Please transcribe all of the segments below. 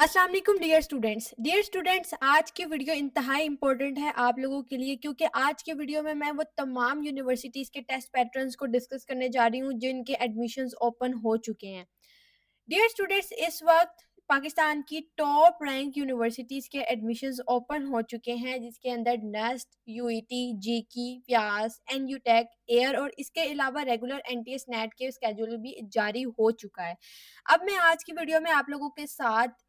अस्सलाम वालेकुम dear students, आज की वीडियो इंतहाई इंपॉर्टेंट है आप लोगों के लिए, क्योंकि आज के वीडियो में मैं वो तमाम यूनिवर्सिटीज़ के टेस्ट पैटर्न्स को डिस्कस करने जा रही हूँ जिनके एडमिशन्स ओपन हो चुके हैं। डियर स्टूडेंट्स, इस वक्त पाकिस्तान की टॉप रैंक यूनिवर्सिटीज़ के एडमिशन्स ओपन हो चुके हैं, जिसके अंदर नेस्ट, यूईटी, जीकी, व्यास, एनयूटेक, एयर और इसके अलावा रेगुलर एनटीएस नेट के स्केड्यूल भी जारी हो चुका है। अब मैं आज की वीडियो में आप लोगों के साथ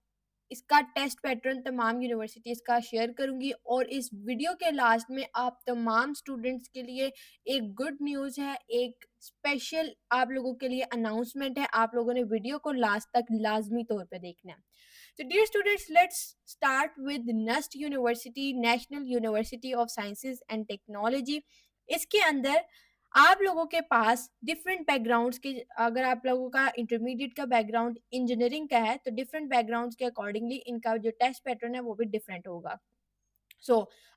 इसका टेस्ट पैटर्न तमाम यूनिवर्सिटीज़ का शेयर करूंगी, और इस वीडियो के लास्ट में आप तमाम स्टूडेंट्स के लिए एक गुड न्यूज़ है, एक स्पेशल आप लोगों के लिए अनाउंसमेंट है। आप लोगों ने वीडियो को लास्ट तक लाजमी तौर पे देखना है। तो dear students, let's start with NUST university, national university of sciences and technology. इसके अंदर आप लोगों के पास डिफरेंट बैकग्राउंड्स के, अगर आप लोगों का इंटरमीडिएट का बैकग्राउंड इंजीनियरिंग का है तो डिफरेंट बैकग्राउंड्स के अकॉर्डिंगली इनका जो टेस्ट पैटर्न है वो भी डिफरेंट होगा।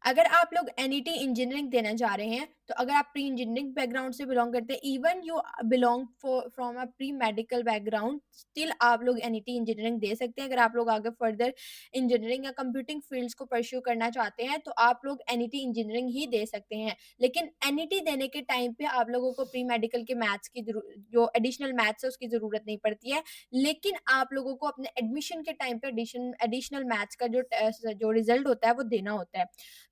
अगर आप लोग एनईटी इंजीनियरिंग देना चाह रहे हैं, तो अगर आप प्री इंजीनियरिंग बैकग्राउंड से बिलोंग करते हैं, even you belong from a pre medical background, still आप लोग एनईटी इंजीनियरिंग दे सकते हैं। अगर आप लोग आगे फर्दर इंजीनियरिंग या कंप्यूटिंग फील्ड्स को परस्यू करना चाहते हैं तो आप लोग एनईटी इंजीनियरिंग ही दे सकते हैं। लेकिन एनईटी देने के टाइम पे आप लोगों को प्री मेडिकल के मैथ्स की जो एडिशनल मैथ्स है उसकी ज़रूरत नहीं पड़ती है। लेकिन आप लोगों को अपने एडमिशन के टाइम पे एडिशनल मैथ्स का जो रिजल्ट होता है वो देना होता है।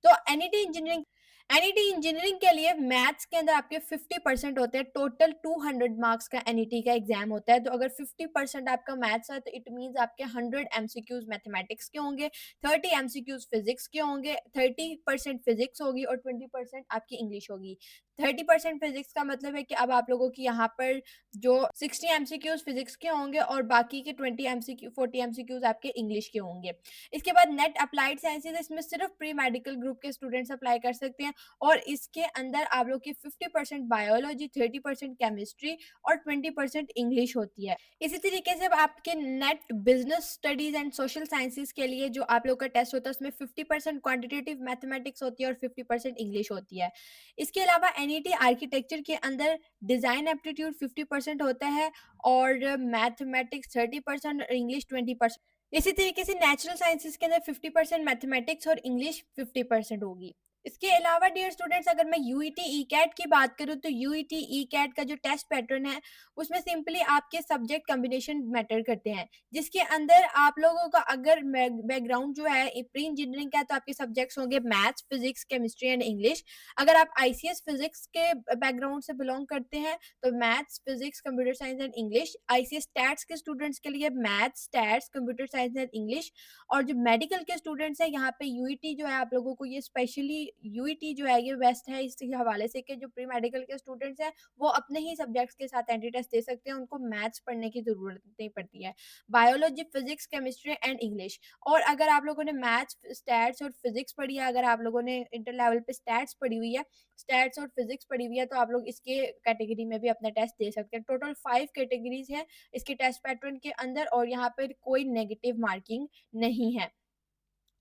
तो एनईटी इंजीनियरिंग के लिए मैथ्स के अंदर आपके 50% होते हैं। टोटल 200 मार्क्स का एनईटी का एग्जाम होता है। तो अगर 50% आपका मैथ्स है तो इट मींस आपके 100 एमसीक्यूज मैथमेटिक्स के होंगे, 30 एमसीक्यूज फिजिक्स के होंगे, 30% फिजिक्स होगी और 20% आपकी इंग्लिश होगी। 30% फिजिक्स का मतलब है कि अब आप लोगों की यहाँ पर जो 60 एमसीक्यूज फिजिक्स के होंगे और बाकी के 40 एमसीक्यूज आपके इंग्लिश के होंगे। इसके बाद नेट अप्लाइड साइंसेज, इसमें सिर्फ प्री मेडिकल ग्रुप के स्टूडेंट्स अप्लाई कर सकते हैं, और इसके अंदर आप लोग की 50% बायोलॉजी, 30% केमिस्ट्री और 20% इंग्लिश होती है। इसी तरीके से अब आपके net business studies and social sciences के लिए जो आप लोग का टेस्ट होता है उसमें 50% क्वांटिटेटिव मैथमेटिक्स होती है और 50% इंग्लिश होती है। इसके अलावा एनईटी आर्किटेक्चर के अंदर डिजाइन एप्टीट्यूड 50% होता है और मैथमेटिक्स 30% और इंग्लिश 20%। इसी तरीके से नेचुरल साइंसेज के अंदर 50% मैथमेटिक्स और इंग्लिश 50% होगी। इसके अलावा डियर स्टूडेंट्स, अगर मैं यूईटी ई कैट की बात करूं तो यूईटी ई कैट का जो टेस्ट पैटर्न है उसमें सिंपली आपके सब्जेक्ट कॉम्बिनेशन मैटर करते हैं, जिसके अंदर आप लोगों का अगर बैकग्राउंड जो है प्री इंजीनियरिंग का है तो आपके सब्जेक्ट्स होंगे maths, physics, chemistry and English. अगर आप आईसीएस फिजिक्स के बैकग्राउंड से बिलोंग करते हैं तो maths, physics, computer science and English. ICS stats के स्टूडेंट्स के लिए maths, stats, computer science and English. और जो मेडिकल के स्टूडेंट्स हैं यहाँ पे यूईटी जो है आप लोगों को ये स्पेशली यूईटी जो है ये बेस्ट है इस हवाले से कि जो प्री मेडिकल के स्टूडेंट्स हैं वो अपने ही सब्जेक्ट्स के साथ एंट्री टेस्ट दे सकते हैं, उनको मैथ्स पढ़ने की जरूरत नहीं पड़ती है। Biology, physics, chemistry and English. और अगर आप लोगों ने मैथ्स, स्टैट्स और फिजिक्स पढ़ी है, अगर आप लोगों ने इंटर लेवल पे स्टैट्स पढ़ी हुई है, स्टैट्स और फिजिक्स पढ़ी हुई है, तो आप लोग इसके कैटेगरी में भी अपना टेस्ट दे सकते हैं। टोटल 5 कैटेगरीज हैं इसके टेस्ट पैटर्न के अंदर और यहाँ पर कोई नेगेटिव मार्किंग नहीं है।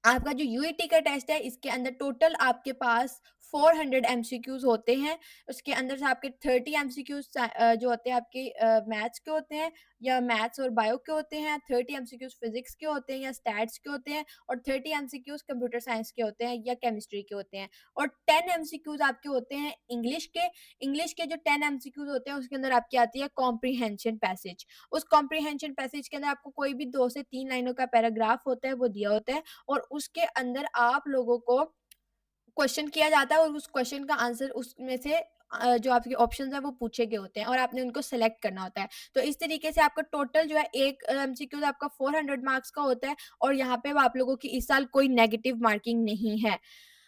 आपका जो यूईटी का टेस्ट है इसके अंदर टोटल आपके पास 400 एमसीक्यूज होते हैं। उसके अंदर से आपके 30 एमसीक्यूज जो होते हैं आपके मैथ्स के होते हैं या मैथ्स और बायो के होते हैं, 30 एमसीक्यूज फिजिक्स के होते हैं या स्टैट्स के होते हैं, और 30 एमसीक्यूज कंप्यूटर साइंस के होते हैं या केमिस्ट्री के होते हैं, और 10 एमसीक्यूज आपके होते हैं इंग्लिश के। इंग्लिश के जो 10 एमसीक्यूज होते हैं उसके अंदर आपकी आती है कॉम्प्रीहेंशन पैसेज। उस कॉम्प्रीहेंशन पैसेज के अंदर आपको कोई भी 2 से 3 लाइनों का पैराग्राफ होता है वो दिया होता है, और उसके अंदर आप लोगों को क्वेश्चन किया जाता है और उस क्वेश्चन का आंसर उसमें से जो आपके ऑप्शंस हैं वो पूछे गए होते हैं और आपने उनको सेलेक्ट करना होता है। तो इस तरीके से आपका टोटल जो है एक एमसीक्यू आपका 400 मार्क्स का होता है, और यहाँ पे आप लोगों की इस साल कोई नेगेटिव मार्किंग नहीं है।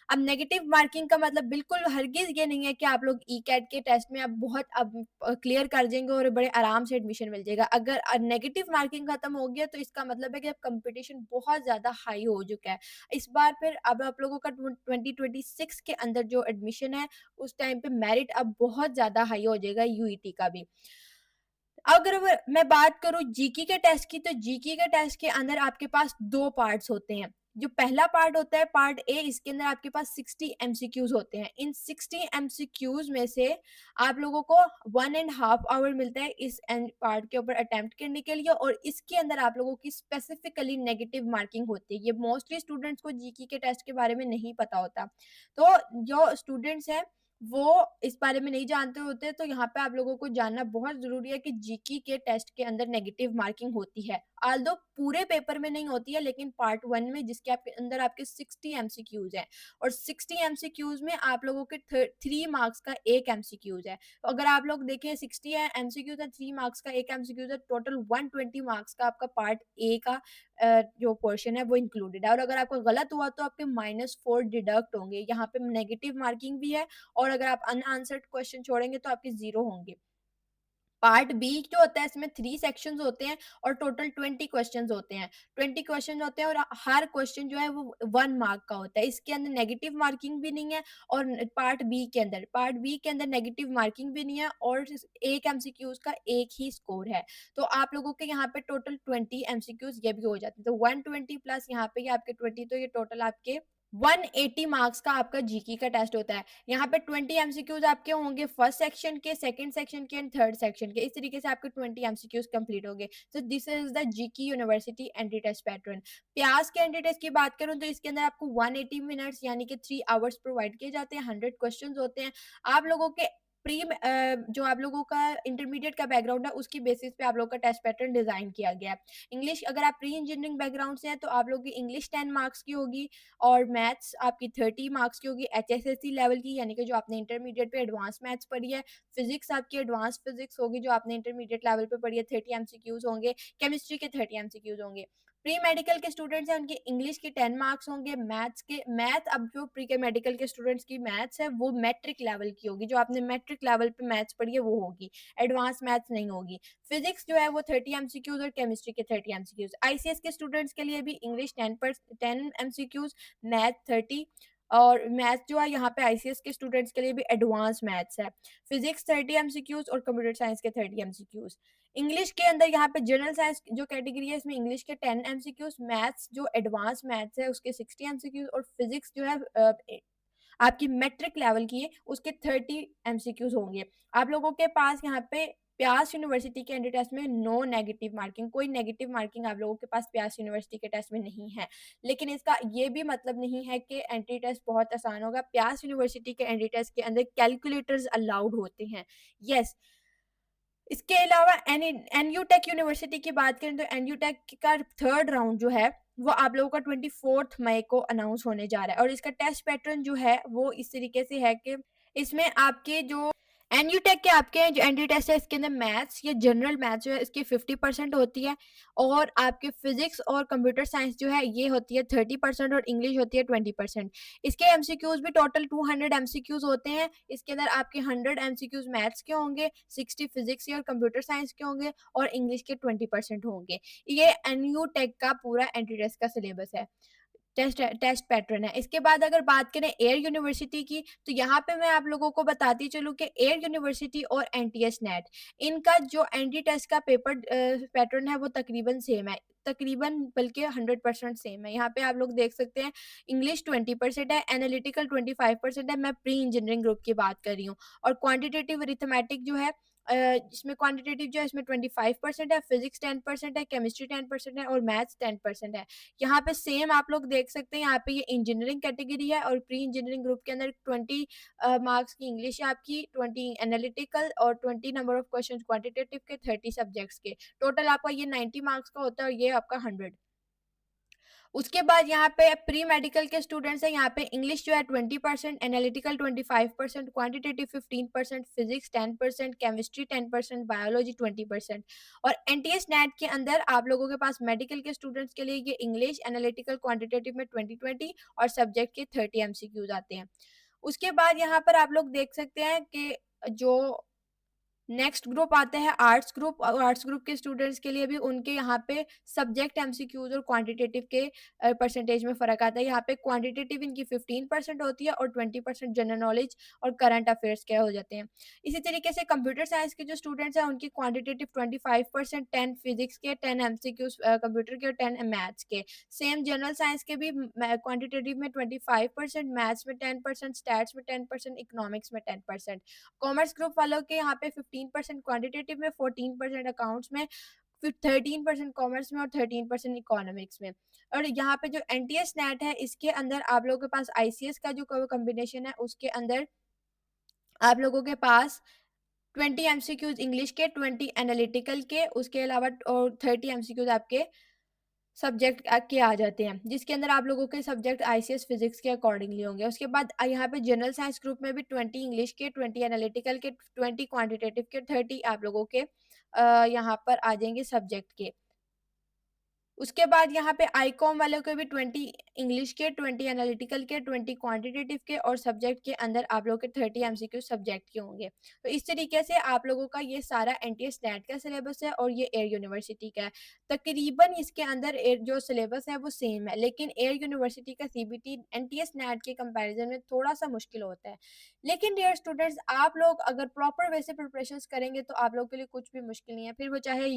अब नेगेटिव मार्किंग का मतलब बिल्कुल हरगिज़ ये नहीं है कि आप लोग ई-कैट के टेस्ट में अब बहुत अब क्लियर कर जाएँगे और बड़े आराम से एडमिशन मिल जाएगा। अगर नेगेटिव मार्किंग खत्म हो गया तो इसका मतलब है कि अब कंपटीशन बहुत ज़्यादा हाई हो चुका है। इस बार फिर अब आप लोगों का 2026 के अंदर जो एडमिशन है उस टाइम पे मेरिट अब बहुत ज़्यादा हाई हो जाएगा यूईटी का भी। अगर मैं बात करूँ जीके के टेस्ट की, तो जीके के टेस्ट के अंदर आपके पास 2 पार्ट्स होते हैं। जो पहला पार्ट होता है पार्ट ए, इसके अंदर आपके पास 60 एमसीक्यूज होते हैं। इन 60 एमसीक्यूज में से आप लोगों को 1.5 आवर मिलता है इस पार्ट के ऊपर अटेम्प्ट करने के लिए, और इसके अंदर आप लोगों की स्पेसिफिकली नेगेटिव मार्किंग होती है। ये मोस्टली स्टूडेंट्स को जीके के टेस्ट के बारे में नहीं पता होता, तो जो स्टूडेंट्स हैं वो इस बारे में नहीं जानते होते, तो यहाँ पे आप लोगों को जानना बहुत ज़रूरी है कि जीके के टेस्ट के अंदर नेगेटिव मार्किंग होती है। ऑल्दो पूरे पेपर में नहीं होती है, लेकिन पार्ट 1 में जिसके आपके अंदर आपके 60 एमसीक्यूज़ हैं, और 60 एमसीक्यूज़ में आप लोगों के 3 मार्क्स का 1 एमसीक्यूज़ है। तो अगर आप लोग देखें 60 एमसीक्यूज़ है, 3 मार्क्स का 1 एमसीक्यूज़ है, टोटल 120 मार्क्स का आपका पार्ट ए का जो पोर्शन है वो इंक्लूडेड है, और अगर आपका गलत हुआ तो आपके -4 डिडक्ट होंगे। यहाँ पे नेगेटिव मार्किंग भी है, और अगर आप अनआंसर्ड क्वेश्चन छोड़ेंगे तो आपके 0 होंगे। पार्ट बी जो होता है इसमें 3 सेक्शंस होते हैं और टोटल 20 क्वेश्चंस होते हैं। 20 क्वेश्चन होते हैं और हर क्वेश्चन जो है वो 1 मार्क का होता है। इसके अंदर नेगेटिव मार्किंग भी नहीं है, और पार्ट बी के अंदर नेगेटिव मार्किंग भी नहीं है, और 1 एमसीक्यूज़ का 1 ही स्कोर है। तो आप लोगों के यहाँ पे टोटल 20 एमसीक्यूज़ ये भी हो जाते हैं। तो 120 प्लस यहाँ पे ये आपके 20, तो ये टोटल आपके 180 मार्क्स का आपका जीके का टेस्ट होता है। यहाँ पे 20 एमसीक्यूज आपके होंगे फर्स्ट सेक्शन के, सेकंड सेक्शन के एंड थर्ड सेक्शन के। इस तरीके से आपके 20 एमसीक्यूज कंप्लीट होंगे। तो this is the GK university entry test pattern. प्यास के एंट्री टेस्ट की बात करूं तो इसके अंदर आपको 180 मिनट्स यानी कि 3 आवर्स प्रोवाइड किए जाते हैं। 100 क्वेश्चन होते हैं। आप लोगों के जो आप लोगों का इंटरमीडिएट का बैकग्राउंड है उसकी बेसिस पे आप लोगों का टेस्ट पैटर्न डिजाइन किया गया है। इंग्लिश, अगर आप प्री इंजीनियरिंग बैकग्राउंड से हैं तो आप लोगों की इंग्लिश 10 मार्क्स की होगी, और मैथ्स आपकी 30 मार्क्स की होगी एचएसएससी लेवल की, यानी कि जो आपने इंटरमीडिएट पे एडवांस मैथ्स पढ़ी है। फिजिक्स आपकी एडवांस फिजिक्स होगी जो आपने इंटरमीडिएट लेवल पे पढ़ी है, 30 एमसीक्यूज होंगे। केमिस्ट्री के 30 एमसीक्यूज होंगे। प्री मेडिकल के स्टूडेंट्स हैं उनके इंग्लिश के 10 मार्क्स होंगे। अब जो प्री के मेडिकल के स्टूडेंट्स की मैथ्स है वो मैट्रिक लेवल की होगी, जो आपने मैट्रिक लेवल पे मैथ्स पढ़ी है वो होगी, एडवांस मैथ्स नहीं होगी। फिजिक्स जो है वो 30 एमसीक्यूज और केमिस्ट्री के 30 एमसीक्यूज। आईसीएस के स्टूडेंट्स के लिए भी इंग्लिश 10 एमसीक्यूज, मैथ 30, और मैथ जो है यहाँ पे आईसीएस के स्टूडेंट्स के लिए भी एडवांस मैथ्स है। फिजिक्स 30 एमसीक्यूज और कंप्यूटर साइंस के 30 एमसीक्यूज। इंग्लिश के अंदर यहाँ पे जनरल साइंस जो कैटेगरी है इसमें इंग्लिश के 10 एमसीक्यूज, मैथ्स जो एडवांस मैथ्स है उसके 60 एमसीक्यूज, और फिजिक्स जो है आपकी मैट्रिक लेवल की है उसके 30 एमसीक्यूज होंगे। आप लोगों के पास यहाँ पे प्यास यूनिवर्सिटी के एंट्री टेस्ट में नो नेगेटिव मार्किंग, कोई नेगेटिव मार्किंग आप लोगों के पास प्यास यूनिवर्सिटी के टेस्ट में नहीं है। लेकिन इसका ये भी मतलब नहीं है कि एंट्री टेस्ट बहुत आसान होगा। प्यास यूनिवर्सिटी के एंट्री टेस्ट के अंदर कैलकुलेटर्स अलाउड होते हैं। यस, इसके अलावा एनयू टेक यूनिवर्सिटी की बात करें तो एनयू टेक का थर्ड राउंड जो है वो आप लोगों का 24 मई को अनाउंस होने जा रहा है, और इसका टेस्ट पैटर्न जो है वो इस तरीके से है कि इसमें आपके जो एनयू टेक के आपके जो एंट्री टेस्ट है इसके अंदर मैथ्स या जनरल मैथ्स जो है इसकी 50% होती है, और आपके फिजिक्स और कंप्यूटर साइंस जो है ये होती है 30%, और इंग्लिश होती है 20%। इसके एमसीक्यूज भी टोटल 200 एमसीक्यूज होते हैं। इसके अंदर आपके 100 एमसीक्यूज मैथ्स के होंगे, 60 फिजिक्स और कंप्यूटर साइंस के होंगे, और इंग्लिश के 20% होंगे। ये एनयू टेक का पूरा एंट्री टेस्ट का सिलेबस है, टेस्ट पैटर्न है। इसके बाद अगर बात करें एयर यूनिवर्सिटी की, तो यहाँ पे मैं आप लोगों को बताती चलूँ कि एयर यूनिवर्सिटी और एनटीएस नेट, इनका जो एंट्री टेस्ट का पेपर पैटर्न है वो तकरीबन सेम है, तकरीबन बल्कि 100% सेम है। यहाँ पे आप लोग देख सकते हैं इंग्लिश 20% है, एनालिटिकल 25% है, मैं प्री इंजीनियरिंग ग्रुप की बात कर रही हूँ, और क्वांटिटेटिव अरिथमेटिक जो है इसमें क्वांटिटेटिव जो है इसमें 25% है, फिजिक्स 10% है, केमिस्ट्री 10% है, और मैथ्स 10% है। यहाँ पे सेम आप लोग देख सकते हैं, यहाँ पे ये इंजीनियरिंग कैटेगरी है, और प्री इंजीनियरिंग ग्रुप के अंदर 20 मार्क्स की इंग्लिश है आपकी, 20 एनालिटिकल, और 20 नंबर ऑफ क्वेश्चन क्वांटिटेटिव के, 30 सब्जेक्ट्स के। टोटल आपका ये 90 मार्क्स का होता है, और ये आपका 100। उसके बाद यहाँ पे प्री मेडिकल के स्टूडेंट्स हैं, यहाँ पे इंग्लिश जो है 20%, analytical 25%, quantitative 15%, physics 10%, chemistry 10%, biology 20%। और एनटीएस नेट के अंदर आप लोगों के पास मेडिकल के स्टूडेंट्स के लिए ये इंग्लिश, एनालिटिकल, क्वांटिटेटिव में 20-20 और सब्जेक्ट के 30 एमसीक्यूज आते हैं। उसके बाद यहाँ पर आप लोग देख सकते हैं कि जो नेक्स्ट ग्रुप आता है आर्ट्स ग्रुप। आर्ट्स ग्रुप के स्टूडेंट्स के लिए भी उनके यहाँ पे सब्जेक्ट एमसीक्यूज और क्वांटिटेटिव के परसेंटेज में फ़र्क आता है। यहाँ पे क्वांटिटेटिव इनकी 15% होती है और 20% जनरल नॉलेज और करंट अफेयर्स के हो जाते हैं। इसी तरीके से कंप्यूटर साइंस के जो स्टूडेंट्स हैं उनकी क्वांटिटेटिव 25%, 10 फिजिक्स के, 10 एमसीक्यूज कंप्यूटर के और 10 मैथ्स के। सेम जनरल साइंस के भी क्वांटिटेटिव में 25%, मैथ्स में 10%, स्टैट्स में 10%, इकोनॉमिक्स में 10%। कॉमर्स ग्रुप वालों के यहाँ पे 15% क्वांटिटेटिव में, 14% अकाउंट्स में, फिर 13% कॉमर्स में और 13% इकोनॉमिक्स में। और यहाँ पे जो एनटीएस नेट है इसके अंदर आप लोगों के पास आईसीएस का जो कॉम्बिनेशन है उसके अंदर आप लोगों के पास 20 एमसीक्यूज इंग्लिश के, 20 एनालिटिकल के, उसके अलावा और 30 एमसीक्यूज आपके सब्जेक्ट के आ जाते हैं, जिसके अंदर आप लोगों के सब्जेक्ट आईसीएस फिजिक्स के अकॉर्डिंगली होंगे। उसके बाद यहाँ पे जनरल साइंस ग्रुप में भी 20 इंग्लिश के, 20 एनालिटिकल के, 20 क्वांटिटेटिव के, 30 आप लोगों के यहाँ पर आ जाएंगे सब्जेक्ट के। उसके बाद यहाँ पे आईकॉम वालों के भी 20 इंग्लिश के, 20 एनालिटिकल के, 20 क्वांटिटेटिव के और सब्जेक्ट के अंदर आप लोगों के 30 एमसीक्यू सब्जेक्ट के होंगे। तो इस तरीके से आप लोगों का ये सारा एनटीएस नेट का सिलेबस है और ये एयर यूनिवर्सिटी का है। तकरीबन इसके अंदर जो सिलेबस है वो सेम है, लेकिन एयर यूनिवर्सिटी का सीबीटी एनटीएस नेट के कंपैरिजन में थोड़ा सा मुश्किल होता है। लेकिन डियर स्टूडेंट्स, आप लोग अगर प्रॉपर वे से प्रिपरेशंस करेंगे तो आप लोगों के लिए कुछ भी मुश्किल नहीं है। फिर वो चाहे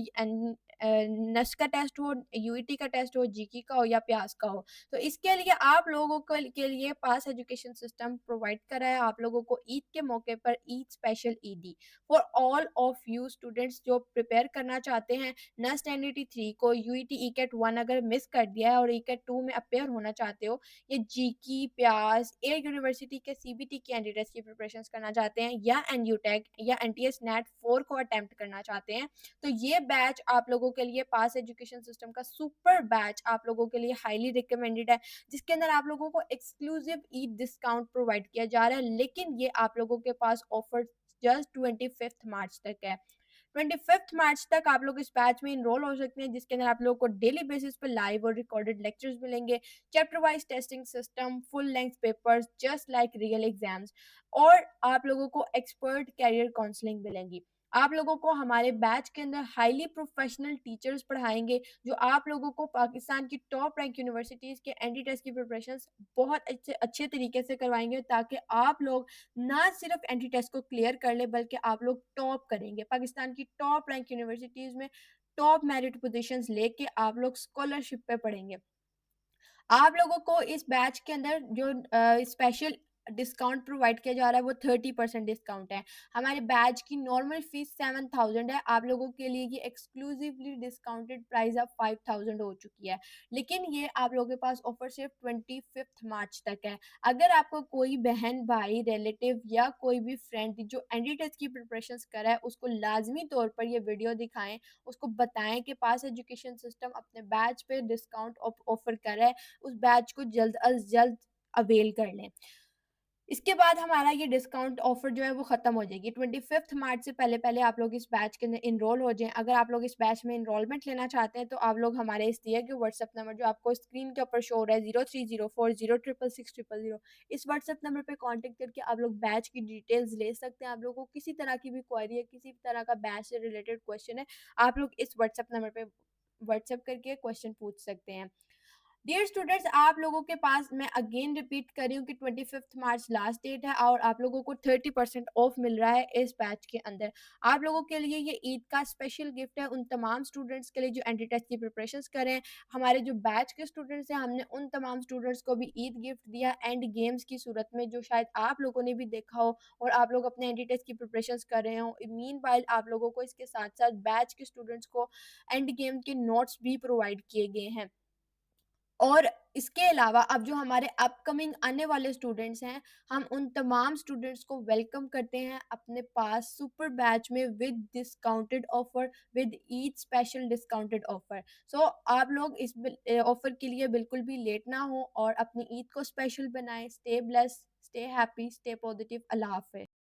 नस्ट का टेस्ट हो, यूईटी का टेस्ट हो, जीके का हो या प्यास का हो। तो इसके लिए आप लोगों के लिए पास एजुकेशन सिस्टम प्रोवाइड करा है आप लोगों को ईद के मौके पर Eid special ED for all of you students जो प्रिपेयर करना चाहते हैं नस्ट एनईटी 3 को, यूईटी ईकेट 1 अगर मिस कर दिया है और ईकेट 2 में अपेयर होना चाहते हो, ये जीकी, प्यास, एयर यूनिवर्सिटी के सीबीटी कैंडिडेट्स की प्रिपरेशंस करना चाहते हैं या एनयूटेक या एनटीएस नेट 4 को अटेम्प्ट करना चाहते हैं, तो ये बैच आप लोगों के लिए पास एजुकेशन सिस्टम का सुपर बैच आप लोगों के लिए हाईली रिकमेंडेड है, जिसके अंदर आप लोगों को एक्सक्लूसिव ईद डिस्काउंट प्रोवाइड किया जा रहा है। लेकिन ये आप लोगों के पास ऑफर जस्ट 25 मार्च तक है। 25 मार्च तक आप लोग इस बैच में इनरोल हो सकते हैं, जिसके अंदर आप लोगों को डेली बेसिस पे लाइव और रिकॉर्डेड लेक्चर्स मिलेंगे, chapter wise testing system, full length papers just like real exams, और आप लोगों को एक्सपर्ट कैरियर काउंसलिंग मिलेंगी। आप लोगों को हमारे बैच के अंदर हाईली प्रोफेशनल टीचर्स पढ़ाएंगे जो आप लोगों को पाकिस्तान की टॉप रैंक यूनिवर्सिटीज़ के एनडी टेस्ट की प्रिपरेशंस बहुत अच्छे अच्छे तरीके से करवाएंगे, ताकि आप लोग ना सिर्फ एनटी टेस्ट को क्लियर कर ले बल्कि आप लोग टॉप करेंगे। पाकिस्तान की टॉप रैंक यूनिवर्सिटीज़ में टॉप मेरिट पोजीशंस लेके आप लोग स्कॉलरशिप पे पढ़ेंगे। आप लोगों को इस बैच के अंदर जो स्पेशल डिस्काउंट प्रोवाइड किया जा रहा है वो 30% डिस्काउंट है। हमारे बैच की नॉर्मल फीस 7000 है, आप लोगों के लिए ये एक्सक्लूसिवली डिस्काउंटेड प्राइस अब 5000 हो चुकी है। लेकिन ये आप लोगों के पास ऑफर सिर्फ 25 मार्च तक है। अगर आपको कोई बहन, भाई, रिलेटिव या कोई भी फ्रेंड जो एनडी टेस्ट की प्रिपरेशन कर रहा है उसको लाजमी तौर पर ये वीडियो दिखाएं, उसको बताएं कि पास एजुकेशन सिस्टम अपने बैच पे डिस्काउंट ऑफर कर रहा है, उस बैच को जल्द अज जल्द अवेल कर लें। इसके बाद हमारा ये डिस्काउंट ऑफर जो है वो खत्म हो जाएगी 25 मार्च से पहले पहले आप लोग इस बैच के अंदर इनरोल हो जाएं। अगर आप लोग इस बैच में इनरोलमेंट लेना चाहते हैं तो आप लोग हमारे इस दिए गए व्हाट्सएप नंबर जो आपको स्क्रीन के ऊपर शो हो रहा है 0304066600, इस व्हाट्सएप नंबर पे कांटेक्ट करके आप लोग बैच की डिटेल्स ले सकते हैं। आप लोगों को किसी तरह की भी क्वेरी है, किसी भी तरह का बैच से रिलेटेड क्वेश्चन है, आप लोग इस व्हाट्सएप नंबर पे व्हाट्सएप करके क्वेश्चन पूछ सकते हैं। डियर स्टूडेंट्स, आप लोगों के पास मैं अगेन रिपीट कर रही हूँ कि 25 मार्च लास्ट डेट है और आप लोगों को 30% ऑफ मिल रहा है इस बैच के अंदर। आप लोगों के लिए ये ईद का स्पेशल गिफ्ट है उन तमाम स्टूडेंट्स के लिए जो एंटी टेस्ट की प्रिपरेशंस करें। हमारे जो बैच के स्टूडेंट्स हैं हमने उन तमाम स्टूडेंट्स को भी ईद गिफ्ट दिया एंड गेम्स की सूरत में, जो शायद आप लोगों ने भी देखा हो और आप लोग अपने एंटी टेस्ट की प्रिपरेशंस कर रहे हो। मीन वाइल आप लोगों को इसके साथ साथ बैच के स्टूडेंट्स को एंड गेम के नोट्स भी प्रोवाइड किए गए हैं। और इसके अलावा अब जो हमारे अपकमिंग आने वाले स्टूडेंट्स हैं, हम उन तमाम स्टूडेंट्स को वेलकम करते हैं अपने पास सुपर बैच में with discounted offer, with Eid special discounted offer. So आप लोग इस ऑफर के लिए बिल्कुल भी लेट ना हो और अपनी ईद को स्पेशल बनाएं। Stay blessed, stay happy, stay positive. अल्लाह हाफिज।